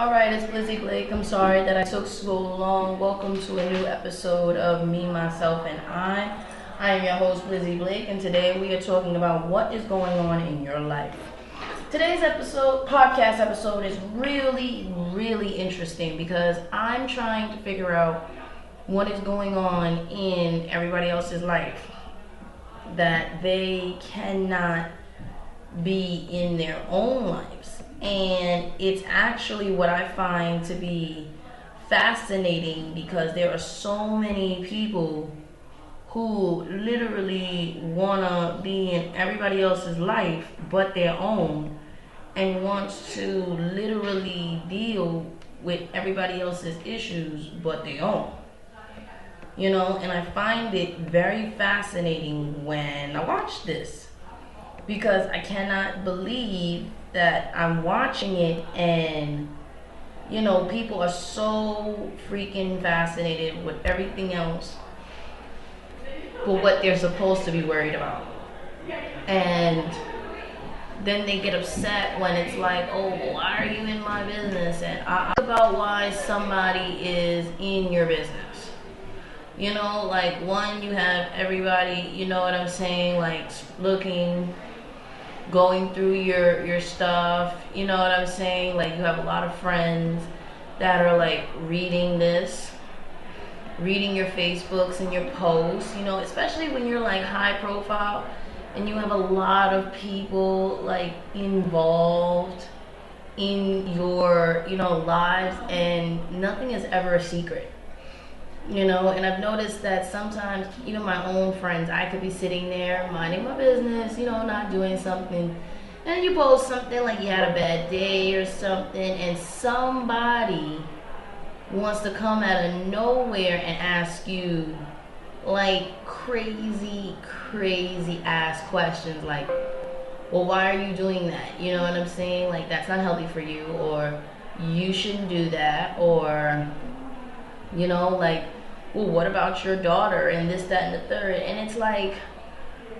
Alright, it's Lizzie Blake. I'm sorry that I took so long. Welcome to a new episode of Me, Myself, and I. I am your host, Lizzie Blake, and today we are talking about what is going on in your life. Today's podcast episode, is really interesting because I'm trying to figure out what is going on in everybody else's life that they cannot be in their own lives. And it's actually what I find to be fascinating because there are so many people who literally want to be in everybody else's life but their own, and wants to literally deal with everybody else's issues but their own. And I find it very fascinating when I watch this because I cannot believe that I'm watching it, and people are so freaking fascinated with everything else but what they're supposed to be worried about. And then they get upset when it's like, oh, why are you in my business? And I about why somebody is in your business. Like, one, you have everybody, you know what I'm saying, like going through your stuff, you know what I'm saying? Like, you have a lot of friends that are like reading your Facebooks and your posts, especially when you're like high profile and you have a lot of people like involved in your, lives, and nothing is ever a secret. And I've noticed that sometimes, even my own friends, I could be sitting there minding my business, not doing something, and you post something like you had a bad day or something, and somebody wants to come out of nowhere and ask you like crazy ass questions like, well, why are you doing that? You know what I'm saying? Like, that's not healthy for you, or you shouldn't do that, or like, well, what about your daughter, and this, that, and the third. And it's like,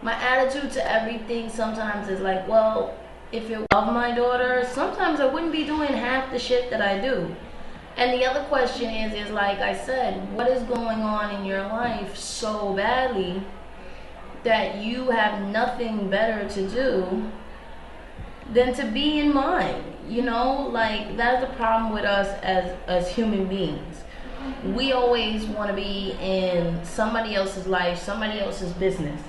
my attitude to everything sometimes is like, well, if it was my daughter, sometimes I wouldn't be doing half the shit that I do. And the other question is like I said, what is going on in your life so badly that you have nothing better to do than to be in mine? Like, that's the problem with us as human beings. We always want to be in somebody else's life, somebody else's business.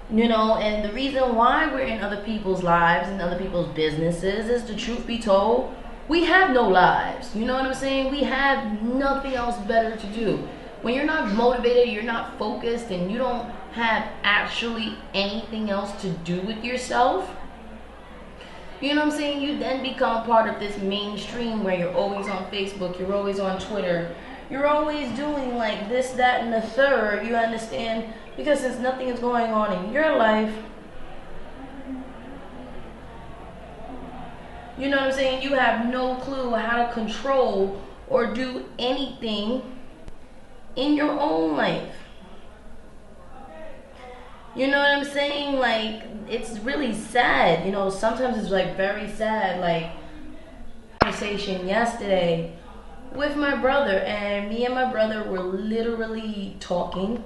And the reason why we're in other people's lives and other people's businesses is, the truth be told, we have no lives. You know what I'm saying? We have nothing else better to do. When you're not motivated, you're not focused, and you don't have actually anything else to do with yourself, you know what I'm saying? You then become part of this mainstream where you're always on Facebook, you're always on Twitter, you're always doing like this, that, and the third, you understand? Because since nothing is going on in your life, you know what I'm saying, you have no clue how to control or do anything in your own life. You know what I'm saying? Like, it's really sad. Sometimes it's like very sad. Like, conversation yesterday with my brother, and me and my brother were literally talking,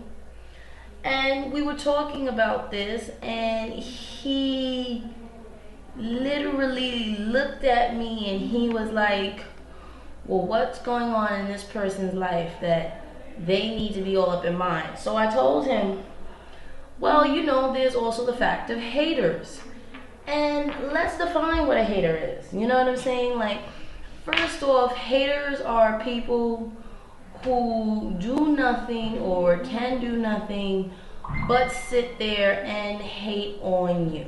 and we were talking about this, and he literally looked at me and he was like, well, what's going on in this person's life that they need to be all up in mine? So I told him, well, there's also the fact of haters, and let's define what a hater is. You know what I'm saying? Like, first off, haters are people who do nothing or can do nothing but sit there and hate on you.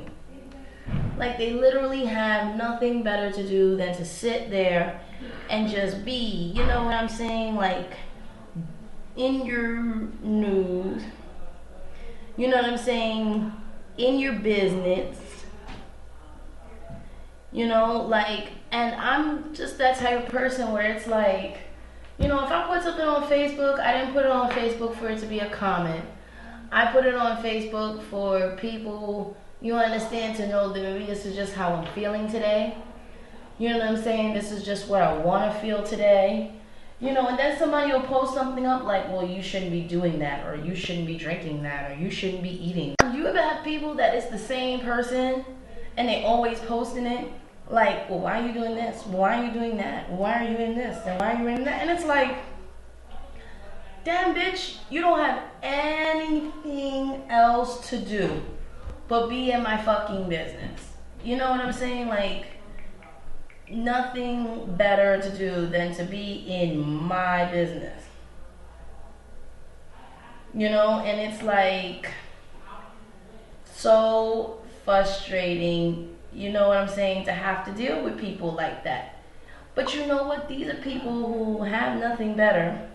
Like, they literally have nothing better to do than to sit there and just be, you know what I'm saying, like, in your news, you know what I'm saying, in your business, like, and I'm just that type of person where it's like, if I put something on Facebook, I didn't put it on Facebook for it to be a comment. I put it on Facebook for people, you understand, to know that maybe this is just how I'm feeling today. You know what I'm saying? This is just what I want to feel today. You know, and then somebody will post something up like, well, you shouldn't be doing that, or you shouldn't be drinking that, or you shouldn't be eating. You ever have people that it's the same person and they always posting it? Like, well, why are you doing this? Why are you doing that? Why are you in this? And why are you in that? And it's like, damn bitch, you don't have anything else to do but be in my fucking business. You know what I'm saying? Like, nothing better to do than to be in my business. You know, and it's like so frustrating, you know what I'm saying, to have to deal with people like that. But you know what? These are people who have nothing better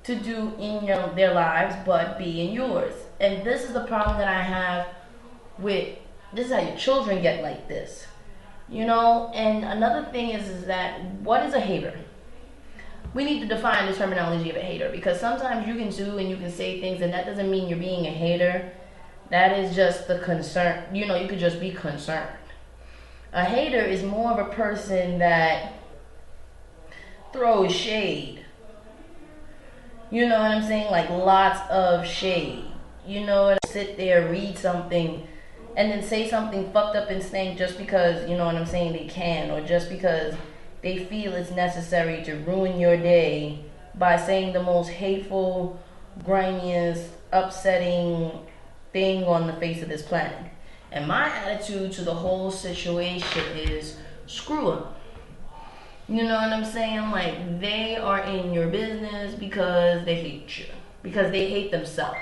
to do in their lives but be in yours. And this is the problem that I have with this is how your children get like this. You know, and another thing is that what is a hater? We need to define the terminology of a hater, because sometimes you can do and you can say things and that doesn't mean you're being a hater. That is just the concern. You know, you could just be concerned. A hater is more of a person that throws shade. You know what I'm saying? Like lots of shade. You know, sit there, read something, and then say something fucked up and stank just because, you know what I'm saying, they can, or just because they feel it's necessary to ruin your day by saying the most hateful, grimiest, upsetting thing on the face of this planet. And my attitude to the whole situation is screw them. You know what I'm saying? Like, they are in your business because they hate you, because they hate themselves.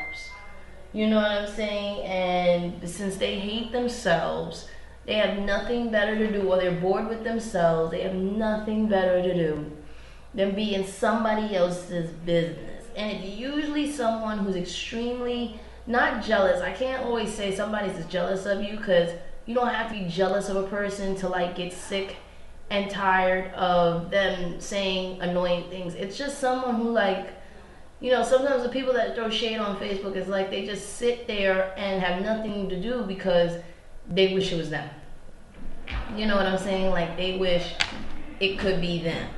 You know what I'm saying? And since they hate themselves, they have nothing better to do, or they're bored with themselves, they have nothing better to do than be in somebody else's business. And it's usually someone who's extremely not jealous. I can't always say somebody's jealous of you, because you don't have to be jealous of a person to like get sick and tired of them saying annoying things. It's just someone who, like, you know, sometimes the people that throw shade on Facebook is like they just sit there and have nothing to do because they wish it was them. You know what I'm saying? Like, they wish it could be them,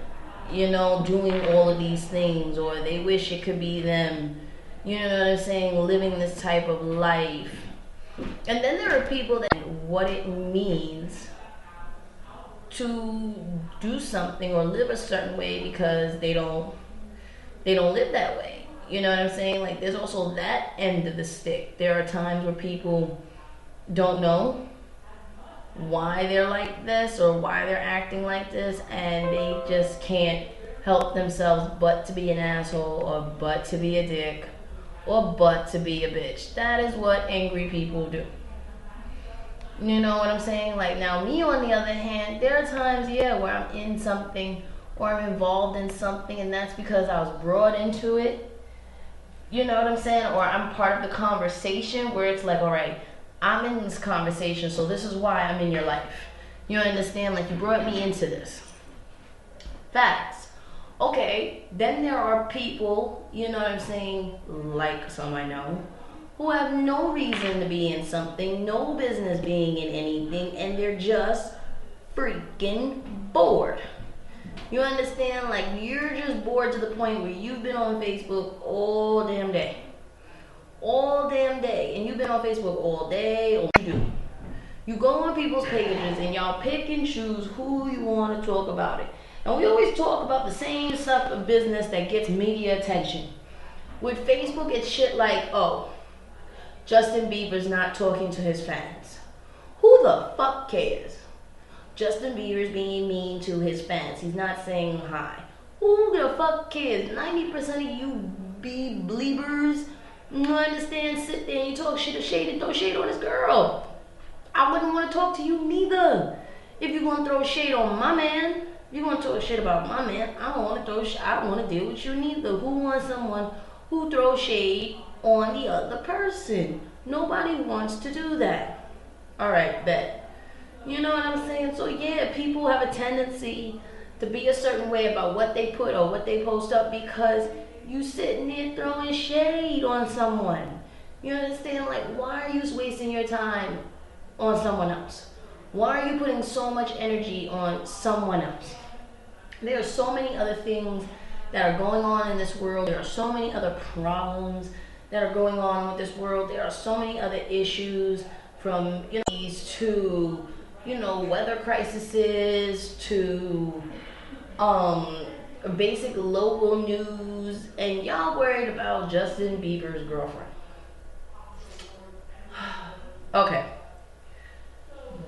you know, doing all of these things, or they wish it could be them, you know what I'm saying, living this type of life. And then there are people that what it means to do something or live a certain way because they don't live that way. You know what I'm saying? Like, there's also that end of the stick. There are times where people don't know why they're like this or why they're acting like this, and they just can't help themselves but to be an asshole, or but to be a dick, or but to be a bitch. That is what angry people do. You know what I'm saying? Like, now me on the other hand, there are times, yeah, where I'm in something or I'm involved in something, and that's because I was brought into it. You know what I'm saying? Or I'm part of the conversation where it's like, all right, I'm in this conversation, so this is why I'm in your life. You understand? Like, you brought me into this. Facts. Okay, then there are people, you know what I'm saying, like some I know, who have no reason to be in something, no business being in anything, and they're just freaking bored. You understand? Like, you're just bored to the point where you've been on Facebook all damn day. All damn day. And you've been on Facebook all day. Or you do. You go on people's pages and y'all pick and choose who you want to talk about it. And we always talk about the same stuff of business that gets media attention. With Facebook, it's shit like, oh, Justin Bieber's not talking to his fans. Who the fuck cares? Justin Bieber's being mean to his fans. He's not saying hi. Who the fuck cares? 90% of you bleebers, you understand, sit there and you talk shit or shade and throw shade on this girl. I wouldn't want to talk to you neither. If you're going to throw shade on my man, if you're going to talk shit about my man, I don't want to deal with you neither. Who wants someone who throws shade on the other person? Nobody wants to do that. All right, bet. You know what I'm saying? So yeah, people have a tendency to be a certain way about what they put or what they post up because you sitting there throwing shade on someone. You understand? Like, why are you wasting your time on someone else? Why are you putting so much energy on someone else? There are so many other things that are going on in this world. There are so many other problems that are going on with this world. There are so many other issues, from to weather crises to basic local news, and y'all worried about Justin Bieber's girlfriend. Okay,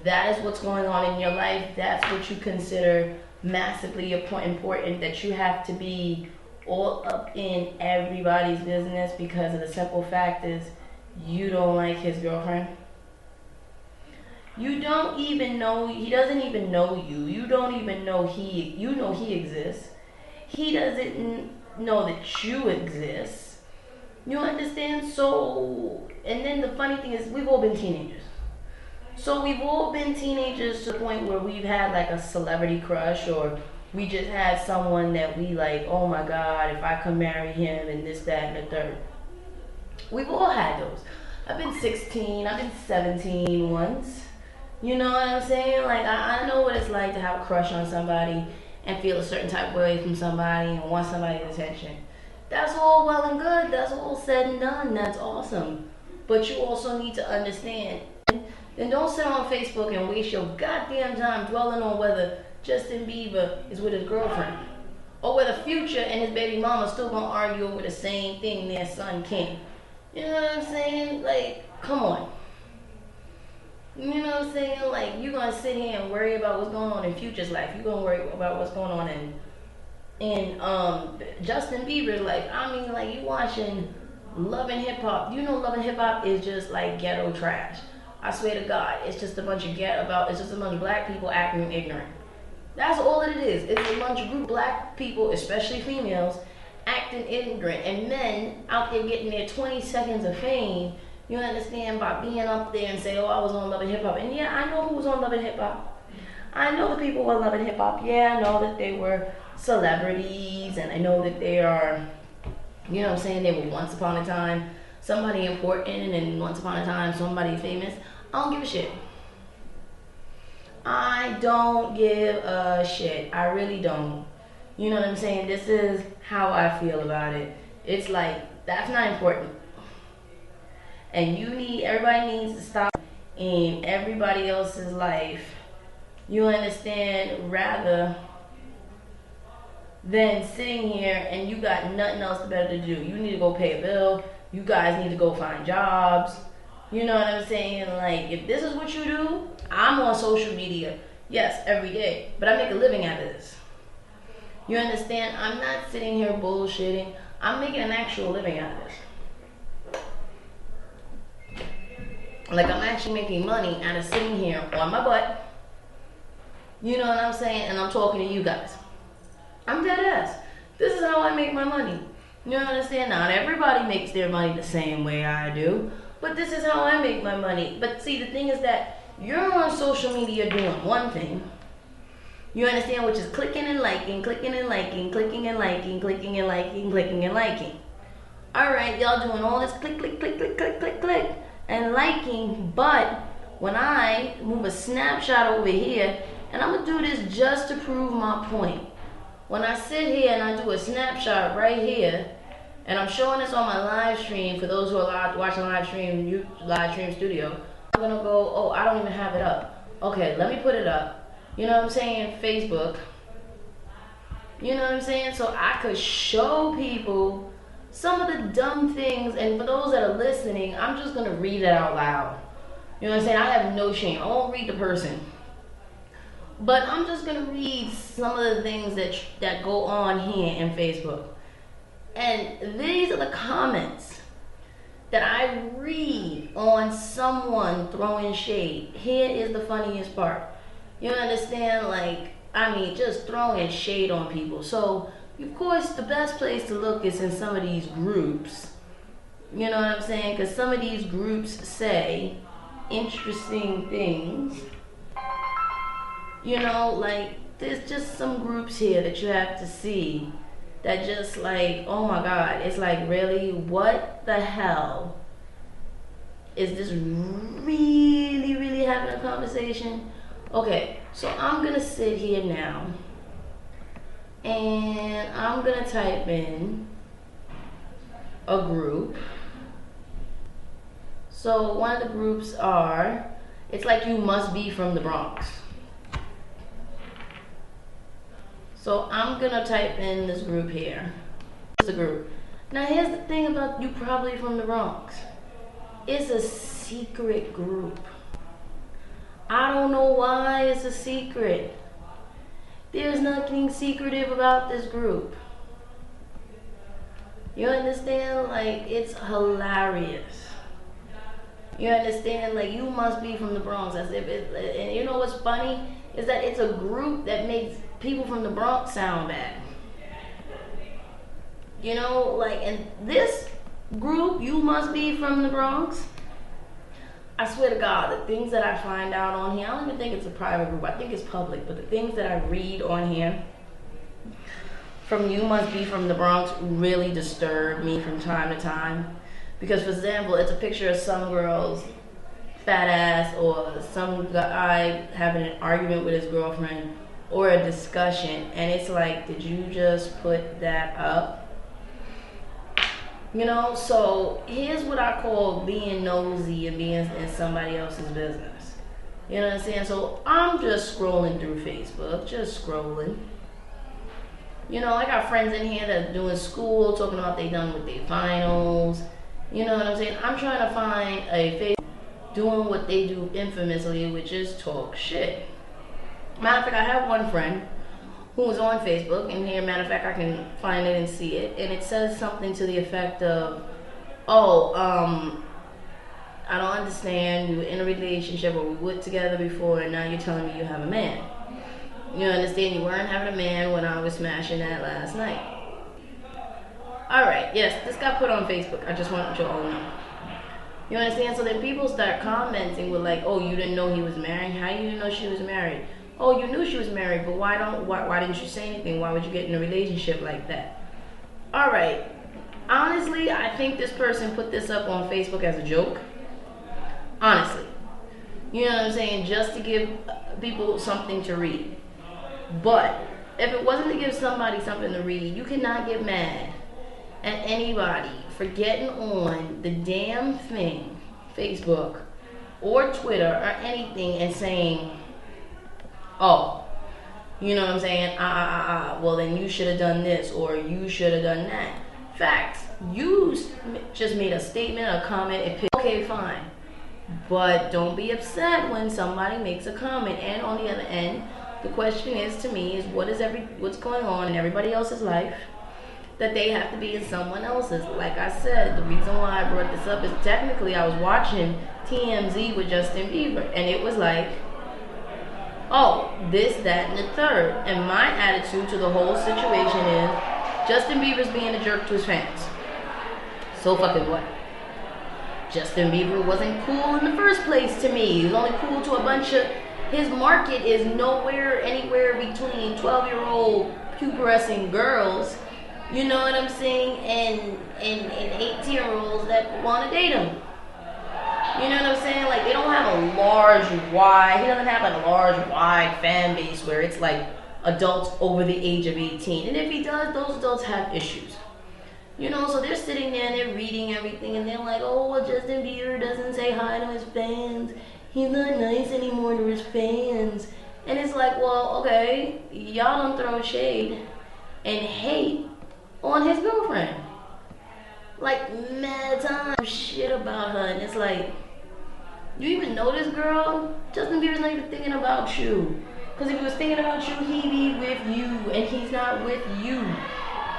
that is what's going on in your life. That's what you consider massively important, that you have to be all up in everybody's business because of the simple fact is you don't like his girlfriend. You don't even know, he doesn't even know you. You don't even know he exists. He doesn't know that you exist. You understand? So, and then the funny thing is, we've all been teenagers. So we've all been teenagers to the point where we've had like a celebrity crush, or we just had someone that we like, oh my God, if I could marry him, and this, that, and the third. We've all had those. I've been 16, I've been 17 once. You know what I'm saying? Like, I know what it's like to have a crush on somebody and feel a certain type of way from somebody and want somebody's attention. That's all well and good. That's all said and done. That's awesome. But you also need to understand, then don't sit on Facebook and waste your goddamn time dwelling on whether Justin Bieber is with his girlfriend, or whether Future and his baby mama still gonna argue over the same thing their son King. You know what I'm saying? Like, come on. You know what I'm saying? Like, you're gonna sit here and worry about what's going on in Future's life. You're gonna worry about what's going on in Justin Bieber's life. I mean, like, you watching Love and Hip Hop. You know, Love and Hip Hop is just like ghetto trash. I swear to God, it's just a bunch of it's just a bunch of black people acting ignorant. That's all that it is. It's a bunch of group black people, especially females, acting ignorant, and men out there getting their 20 seconds of fame. You understand, by being up there and say, oh, I was on Love and Hip Hop. And yeah, I know who was on Love and Hip Hop. I know the people who are Love and Hip Hop. Yeah, I know that they were celebrities, and I know that they are, you know what I'm saying, they were once upon a time somebody important, and once upon a time somebody famous. I don't give a shit. I don't give a shit. I really don't. You know what I'm saying? This is how I feel about it. It's like, that's not important. And everybody needs to stop in everybody else's life. You understand? Rather than sitting here and you got nothing else better to do. You need to go pay a bill. You guys need to go find jobs. You know what I'm saying? Like, if this is what you do, I'm on social media, yes, every day, but I make a living out of this. You understand? I'm not sitting here bullshitting. I'm making an actual living out of this. Like, I'm actually making money out of sitting here on my butt. You know what I'm saying? And I'm talking to you guys. I'm dead ass. This is how I make my money. You understand? Not everybody makes their money the same way I do, but this is how I make my money. But see, the thing is that you're on social media doing one thing. You understand? Which is clicking and liking, clicking and liking, clicking and liking, clicking and liking, clicking and liking. Alright, y'all doing all this click, click, click, click, click, click, click, and liking, but when I move a snapshot over here, and I'm going to do this just to prove my point. When I sit here and I do a snapshot right here, and I'm showing this on my live stream for those who are watching live stream studio, I'm going to go, oh, I don't even have it up. Okay, let me put it up. You know what I'm saying? Facebook. You know what I'm saying? So I could show people some of the dumb things, and for those that are listening, I'm just going to read it out loud. You know what I'm saying? I have no shame. I won't read the person. But I'm just going to read some of the things that go on here in Facebook. And these are the comments that I read on someone throwing shade. Here is the funniest part. You understand? Like, I mean, just throwing shade on people. So, of course, the best place to look is in some of these groups. You know what I'm saying? Because some of these groups say interesting things. You know, like, there's just some groups here that you have to see that just like, oh my God, it's like, really, what the hell? Is this really, really having a conversation? Okay, so I'm gonna sit here now and I'm gonna type in a group. So one of the groups are, it's like you must be from the Bronx. So I'm gonna type in this group here. This is a group. Now here's the thing about you probably from the Bronx. It's a secret group. I don't know why it's a secret. There's nothing secretive about this group. You understand? Like, it's hilarious. You understand? Like, you must be from the Bronx. As if it, and you know what's funny? Is that it's a group that makes people from the Bronx sound bad. You know, like, and this group, you must be from the Bronx. I swear to God, the things that I find out on here, I don't even think it's a private group. I think it's public. But the things that I read on here from You Must Be From the Bronx really disturb me from time to time. Because, for example, it's a picture of some girl's fat ass or some guy having an argument with his girlfriend or a discussion. And it's like, did you just put that up? You know, so here's what I call being nosy and being in somebody else's business. You know what I'm saying? So I'm just scrolling through Facebook, just scrolling. You know, I got friends in here that are doing school, talking about they done with their finals. You know what I'm saying? I'm trying to find a Facebook doing what they do infamously, which is talk shit. Matter of fact, I have one friend who was on Facebook, and here, matter of fact, I can find it and see it, and it says something to the effect of, oh, I don't understand, we were in a relationship or we were together before and now you're telling me you have a man. You understand, you weren't having a man when I was smashing that last night. Alright, yes, this got put on Facebook, I just want you all to know. You understand, so then people start commenting with like, oh, you didn't know he was married, how you didn't know she was married? Oh, you knew she was married, but why didn't you say anything? Why would you get in a relationship like that? All right. Honestly, I think this person put this up on Facebook as a joke. Honestly. You know what I'm saying? Just to give people something to read. But if it wasn't to give somebody something to read, you cannot get mad at anybody for getting on the damn thing, Facebook or Twitter or anything, and saying, oh, you know what I'm saying? Well, then you should have done this or you should have done that. Facts. You just made a statement, a comment, and okay, fine. But don't be upset when somebody makes a comment. And on the other end, the question is to me is what's going on in everybody else's life that they have to be in someone else's. Like I said, the reason why I brought this up is technically I was watching TMZ with Justin Bieber, and it was like, oh, this, that, and the third. And my attitude to the whole situation is Justin Bieber's being a jerk to his fans. So fucking what? Justin Bieber wasn't cool in the first place to me. He was only cool to a bunch of... His market is nowhere, anywhere between 12-year-old pubescing girls, you know what I'm saying, and 18-year-olds that want to date him. You know what I'm saying? Like, they don't have a large, wide, he doesn't have like a large, wide fan base where it's like adults over the age of 18. And if he does, those adults have issues. You know, so they're sitting there and they're reading everything and they're like, oh, well, Justin Bieber doesn't say hi to his fans. He's not nice anymore to his fans. And it's like, well, okay, y'all don't throw shade and hate on his girlfriend. Like, mad time shit about her. And it's like, you even know this girl? Justin Bieber's not even thinking about you. Because if he was thinking about you, he'd be with you. And he's not with you.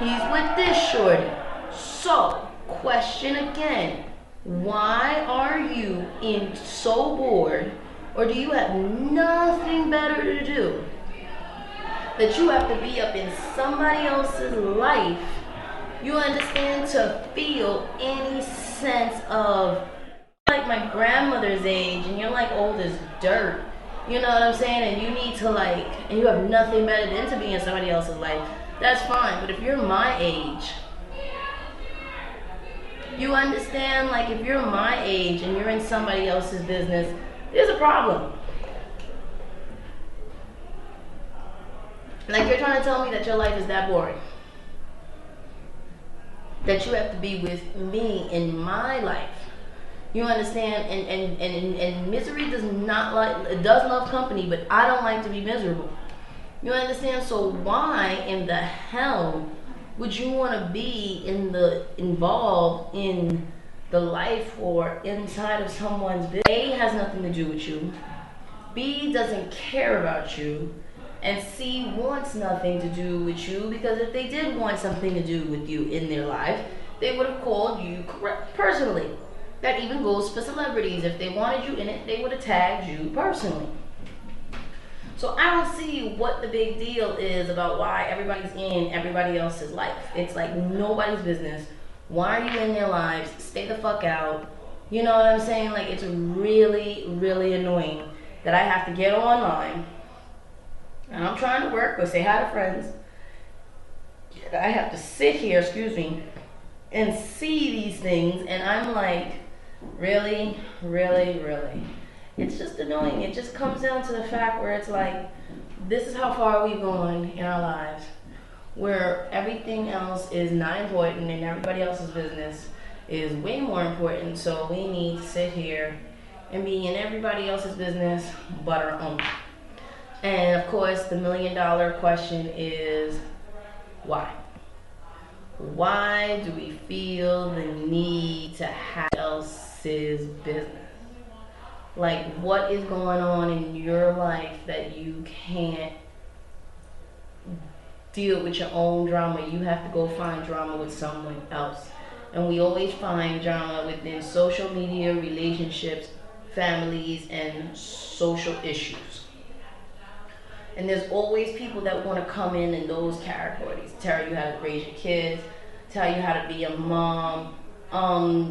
He's with this shorty. So, question again. Why are you so bored, or do you have nothing better to do, that you have to be up in somebody else's life, you understand, to feel any sense of, like my grandmother's age, and you're like old as dirt, you know what I'm saying, and you need to like, and you have nothing better than to be in somebody else's life, that's fine. But if you're my age, you understand, like if you're my age and you're in somebody else's business, there's a problem. Like, you're trying to tell me that your life is that boring, that you have to be with me in my life. You understand? And misery does not like, it does love company, but I don't like to be miserable. You understand? So why in the hell would you want to be involved in the life or inside of someone's business? A has nothing to do with you. B doesn't care about you. And C wants nothing to do with you, because if they did want something to do with you in their life, they would have called you personally. That even goes for celebrities. If they wanted you in it, they would have tagged you personally. So I don't see what the big deal is about why everybody's in everybody else's life. It's like nobody's business. Why are you in their lives? Stay the fuck out. You know what I'm saying? Like, it's really, really annoying that I have to get online and I'm trying to work or say hi to friends. I have to sit here, excuse me, and see these things, and I'm like, really, really, really. It's just annoying. It just comes down to the fact where it's like, this is how far we've gone in our lives, where everything else is not important and everybody else's business is way more important. So we need to sit here and be in everybody else's business but our own. And of course, the $1 million question is, why? Why do we feel the need to have else's business? Like, what is going on in your life that you can't deal with your own drama? You have to go find drama with someone else. And we always find drama within social media, relationships, families, and social issues. And there's always people that want to come in those categories. Tell you how to raise your kids, tell you how to be a mom,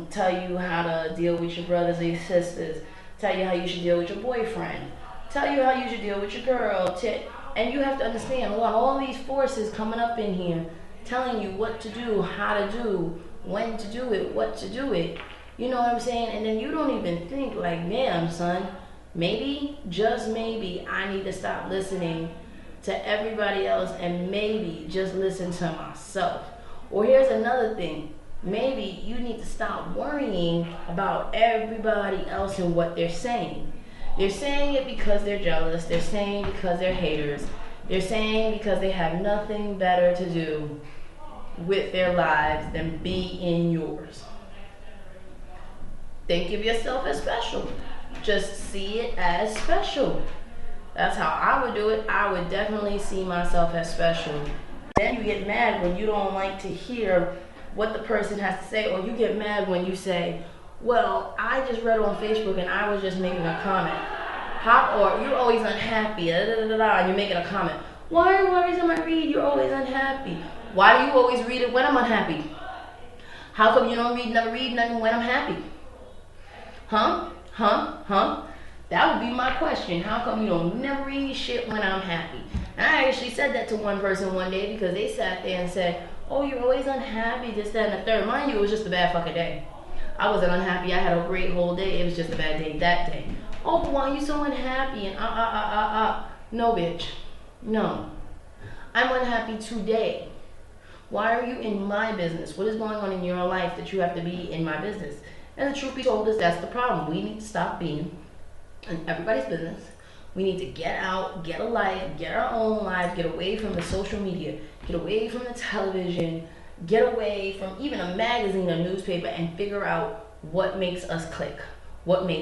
tell you how to deal with your brothers or your sisters, tell you how you should deal with your boyfriend, tell you how you should deal with your girl. And you have to understand, all these forces coming up in here telling you what to do, how to do, when to do it, what to do it. You know what I'm saying? And then you don't even think like, damn, son, maybe, just maybe, I need to stop listening to everybody else and maybe just listen to myself. Or here's another thing. Maybe you need to stop worrying about everybody else and what they're saying. They're saying it because they're jealous. They're saying because they're haters. They're saying because they have nothing better to do with their lives than be in yours. Think of yourself as special. Just see it as special. That's how I would do it. I would definitely see myself as special. Then you get mad when you don't like to hear what the person has to say, or you get mad when you say, well, I just read on Facebook and I was just making a comment. Or you're always unhappy, and you're making a comment. Why every time I read, you're always unhappy? Why do you always read it when I'm unhappy? How come you don't never read nothing when I'm happy? Huh? That would be my question. How come you don't never read shit when I'm happy? And I actually said that to one person one day because they sat there and said, oh, you're always unhappy, this, that, and the third. Mind you, it was just a bad fucking day. I wasn't unhappy. I had a great whole day. It was just a bad day that day. Oh, but why are you so unhappy? And No, bitch. No. I'm unhappy today. Why are you in my business? What is going on in your life that you have to be in my business? And the truth be told is that's the problem. We need to stop being in everybody's business. We need to get out, get a life, get our own lives, get away from the social media, get away from the television, get away from even a magazine or newspaper, and figure out what makes us click, what makes